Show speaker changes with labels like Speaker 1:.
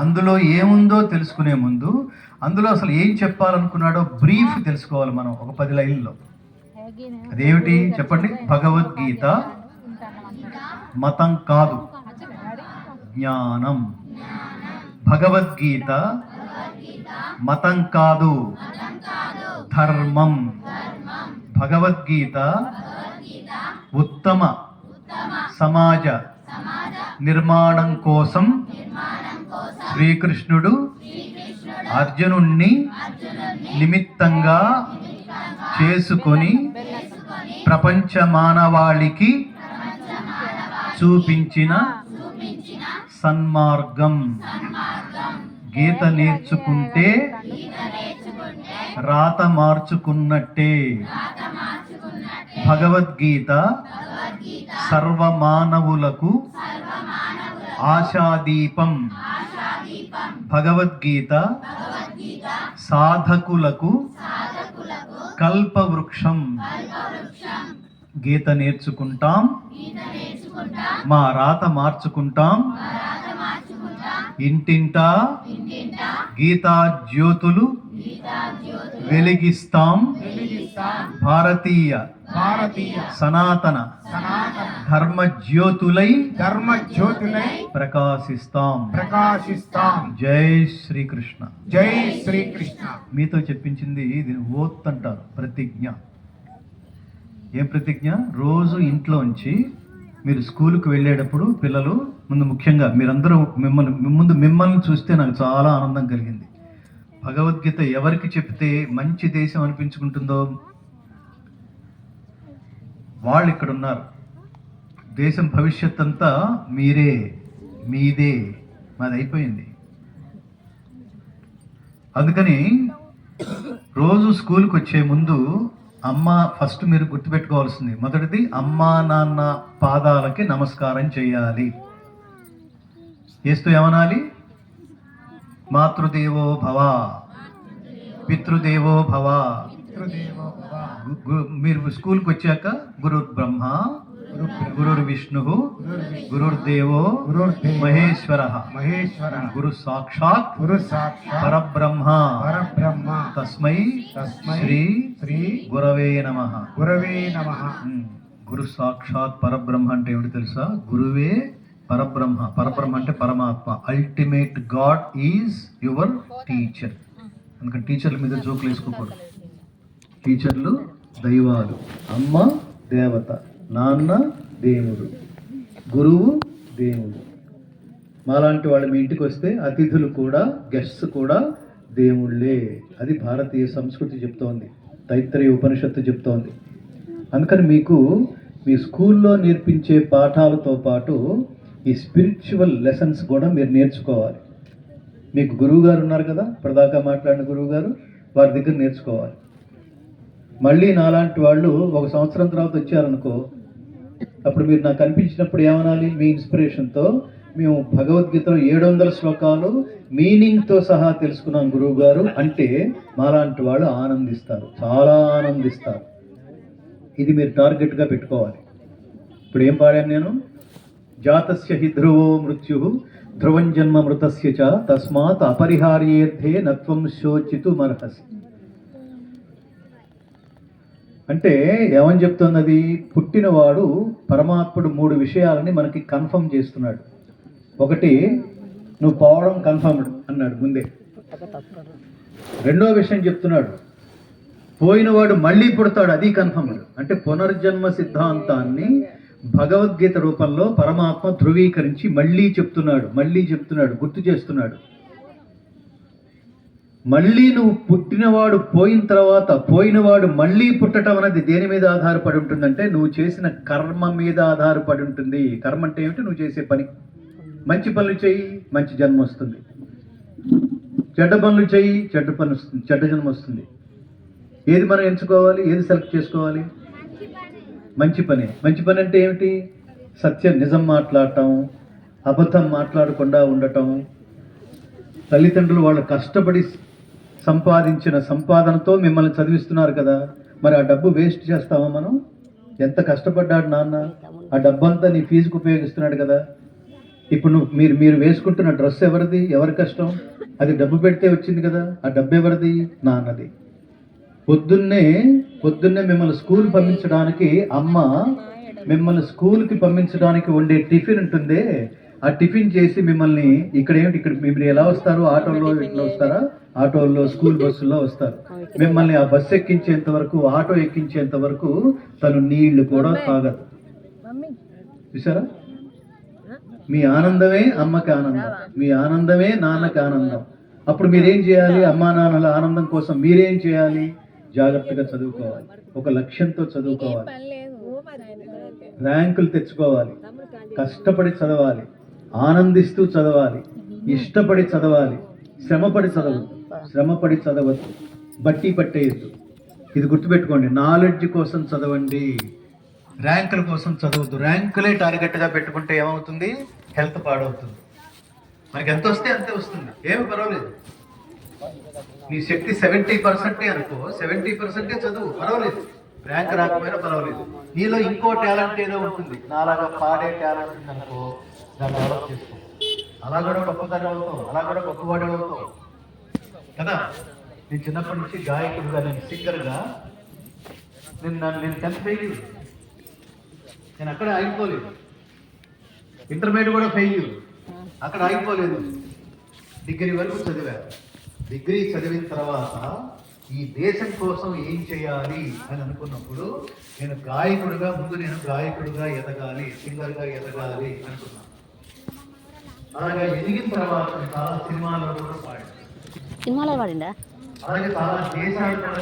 Speaker 1: అందులో ఏముందో తెలుసుకునే ముందు అందులో అసలు ఏం చెప్పాలనుకున్నాడో బ్రీఫ్ తెలుసుకోవాలి మనం ఒక 10 లైన్లో. అదేమిటి చెప్పండి? భగవద్గీత మతం కాదు, జ్ఞానం. భగవద్గీత మతం కాదు, ధర్మం. భగవద్గీత ఉత్తమ సమాజ నిర్మాణం కోసం శ్రీకృష్ణుడు అర్జునుణ్ణి నిమిత్తంగా చేసుకొని ప్రపంచ మానవాళికి చూపించిన సన్మార్గం. గీత నేర్చుకుంటే రాత మార్చుకున్నట్టే. భగవద్గీత సర్వమానవులకు ఆశాదీపం. భగవద్గీత సాధకులకు కల్పవృక్షం. గీత నేర్చుకుంటాం, మా రాత మార్చుకుంటాం. ఇంటింటా గీతా జ్యోతులు వెలిగిస్తాం. భారతీయ సనాతన ధర్మ జ్యోతులై ప్రకాశిస్తాం. జై శ్రీకృష్ణ.
Speaker 2: జై శ్రీకృష్ణ.
Speaker 1: మీతో చెప్పించింది దీని ఓత్ అంటారు, ప్రతిజ్ఞ. ఏం ప్రతిజ్ఞ? రోజు ఇంట్లోంచి మీరు స్కూల్కి వెళ్ళేటప్పుడు పిల్లలు ముందు, ముఖ్యంగా మీరందరూ మిమ్మల్ని చూస్తే నాకు చాలా ఆనందం కలిగింది. భగవద్గీత ఎవరికి చెప్తే మంచి దేశం అనిపించుకుంటుందో వాళ్ళు ఇక్కడ ఉన్నారు. దేశం భవిష్యత్ అంతా మీరే, మీదే, మాది అయిపోయింది. అందుకని రోజు స్కూల్కి వచ్చే ముందు అమ్మ ఫస్ట్ మీరు గుర్తుపెట్టుకోవాల్సింది, మొదటిది అమ్మా నాన్న పాదాలకి నమస్కారం చేయాలి. చేస్తూ ఏమనాలి? మాతృదేవో భవ, పితృదేవో భవ. మీరు స్కూల్కి వచ్చాక గురుర్ బ్రహ్మ గురుర్ విష్ణు గురుర్దేవో మహేశ్వర గురు సాక్షాత్ పరబ్రహ్మ తస్మై శ్రీ గురవే నమః. గురు సాక్షాత్ పరబ్రహ్మ అంటే ఏమిటి తెలుసా? గురువే పరబ్రహ్మ. పరబ్రహ్మ అంటే పరమాత్మ. Ultimate God is your teacher. అందుకని టీచర్ల మీద జోకులు వేసుకోకూడదు. టీచర్లు దైవాలు. అమ్మ దేవత, నాన్న దేవుడు, గురువు దేవుడు. మాలాంటి వాళ్ళు మీ ఇంటికి వస్తే అతిథులు కూడా, గెస్ట్స్ కూడా దేవుళ్ళే. అది భారతీయ సంస్కృతి చెప్తోంది, తైత్తరీయ ఉపనిషత్తు చెప్తోంది. అందుకని మీకు మీ స్కూల్లో నేర్పించే పాఠాలతో పాటు ఈ స్పిరిచువల్ లెసన్స్ కూడా మీరు నేర్చుకోవాలి. మీకు గురువు గారు ఉన్నారు కదా, ఇప్పటిదాకా మాట్లాడిన గురువు గారు, వారి దగ్గర నేర్చుకోవాలి. మళ్ళీ నాలాంటి వాళ్ళు 1 సంవత్సరం తర్వాత వచ్చారనుకో, అప్పుడు మీరు నాకు కనిపించినప్పుడు ఏమనాలి? మీ ఇన్స్పిరేషన్తో మేము భగవద్గీతలో 700 శ్లోకాలు మీనింగ్తో సహా తెలుసుకున్నాం గురువు గారు అంటే మాలాంటి వాళ్ళు ఆనందిస్తారు, చాలా ఆనందిస్తారు. ఇది మీరు టార్గెట్గా పెట్టుకోవాలి. ఇప్పుడు ఏం పాడాను నేను? జాతస్య హి ధ్రువో మృత్యు ధ్రువం జన్మ మృతస్య చ తస్మాత్ అపరిహార్యేర్థే నత్వం శోచితుమర్హసి. అంటే ఏమని చెప్తుంది అది? పుట్టినవాడు పరమాత్ముడు 3 విషయాలని మనకి కన్ఫర్మ్ చేస్తున్నాడు. ఒకటి, నువ్వు పోవడం కన్ఫర్మ్డ్ అన్నాడు ముందే. రెండో విషయం చెప్తున్నాడు, పోయినవాడు మళ్ళీ పుడతాడు, అది కన్ఫర్మ్డ్. అంటే పునర్జన్మ సిద్ధాంతాన్ని భగవద్గీత రూపంలో పరమాత్మ ధృవీకరించి మళ్ళీ చెప్తున్నాడు, గుర్తు చేస్తున్నాడు. మళ్ళీ నువ్వు పుట్టినవాడు పోయిన తర్వాత పోయినవాడు మళ్ళీ పుట్టడం అనేది దేని మీద ఆధారపడి ఉంటుందంటే నువ్వు చేసిన కర్మ మీద ఆధారపడి ఉంటుంది. కర్మ అంటే ఏమిటి? నువ్వు చేసే పని. మంచి పనులు చేయి, మంచి జన్మ వస్తుంది. చెడ్డ పనులు చేయి, చెడ్డ జన్మ వస్తుంది. ఏది మనం ఎంచుకోవాలి? ఏది సెలెక్ట్ చేసుకోవాలి? మంచి పని. మంచి పని అంటే ఏమిటి? సత్యం, నిజం మాట్లాడటం, అబద్ధం మాట్లాడకుండా ఉండటం. తల్లిదండ్రులు వాళ్ళు కష్టపడి సంపాదించిన సంపాదనతో మిమ్మల్ని చదివిస్తున్నారు కదా, మరి ఆ డబ్బు వేస్ట్ చేస్తామా మనం? ఎంత కష్టపడ్డాడు నాన్న, ఆ డబ్బంతా నీ ఫీజుకు ఉపయోగిస్తున్నాడు కదా. ఇప్పుడు మీరు వేసుకుంటున్న డ్రెస్ ఎవరిది? ఎవరి కష్టం? అది డబ్బు పెడితే వచ్చింది కదా, ఆ డబ్బు ఎవరిది? నాన్నది. పొద్దున్నే మిమ్మల్ని స్కూల్ పంపించడానికి అమ్మ మిమ్మల్ని స్కూల్కి పంపించడానికి వండే టిఫిన్ ఉంటుందే, ఆ టిఫిన్ చేసి మిమ్మల్ని ఇక్కడ మీరు ఎలా వస్తారు? ఆటోలో ఇట్లా వస్తారా? ఆటోల్లో, స్కూల్ బస్సుల్లో వస్తారు. మిమ్మల్ని ఆ బస్సు ఎక్కించేంత వరకు, ఆటో ఎక్కించేంత వరకు తను నీళ్లు కూడా తాగదు. చూసారా? మీ ఆనందమే అమ్మకి ఆనందం, మీ ఆనందమే నాన్నకి ఆనందం. అప్పుడు మీరేం చేయాలి? అమ్మా నాన్నల ఆనందం కోసం మీరేం చేయాలి? జాగ్రత్తగా చదువుకోవాలి, ఒక లక్ష్యంతో చదువుకోవాలి, ర్యాంకులు తెచ్చుకోవాలి, కష్టపడి చదవాలి, ఆనందిస్తూ చదవాలి, ఇష్టపడి చదవాలి, శ్రమపడి చదవద్దు, బట్టి పట్టేయద్దు. ఇది గుర్తుపెట్టుకోండి. నాలెడ్జ్ కోసం చదవండి, ర్యాంకుల కోసం చదవద్దు. ర్యాంకులే టార్గెట్గా పెట్టుకుంటే ఏమవుతుంది? హెల్త్ పాడవుతుంది. మనకి ఎంత వస్తే అంతే వస్తుంది, ఏమి పర్వాలేదు. నీ శక్తి 70% అనుకో, 70% చదువు, పర్వాలేదు. ర్యాంక్ రాకపోయినా పర్వాలేదు. నీలో ఇంకో టాలెంట్ ఏదో ఉంటుంది, నాలాగా పాడే టాలెంట్ ఉంది అనుకో, దాన్ని డెవలప్ చేసుకో. అలా కూడా గొప్పతనం అవుతావు, అలా కూడా గొప్పవాడు అవుతావు కదా. నేను చిన్నప్పటి నుంచి గాయకుడుగా, నేను సింగర్గా, నేను 10th ఫెయిల్. నేను అక్కడ ఆగిపోలేదు. ఇంటర్మీడియట్ కూడా ఫెయిల్, అక్కడ ఆగిపోలేదు. డిగ్రీ వరకు చదివా. డిగ్రీ చదివిన తర్వాత ఈ దేశం కోసం ఏం చేయాలి అని అనుకున్నప్పుడు నేను గాయకుడిగా ఎదగాలి, సింగర్గా ఎదగాలి అనుకున్నాను. అలాగే ఎదిగిన తర్వాత చాలా సినిమాలో కూడా పాడాను,
Speaker 2: సినిమాలో పాడిందా?
Speaker 1: అలాగే చాలా దేశాలు కూడా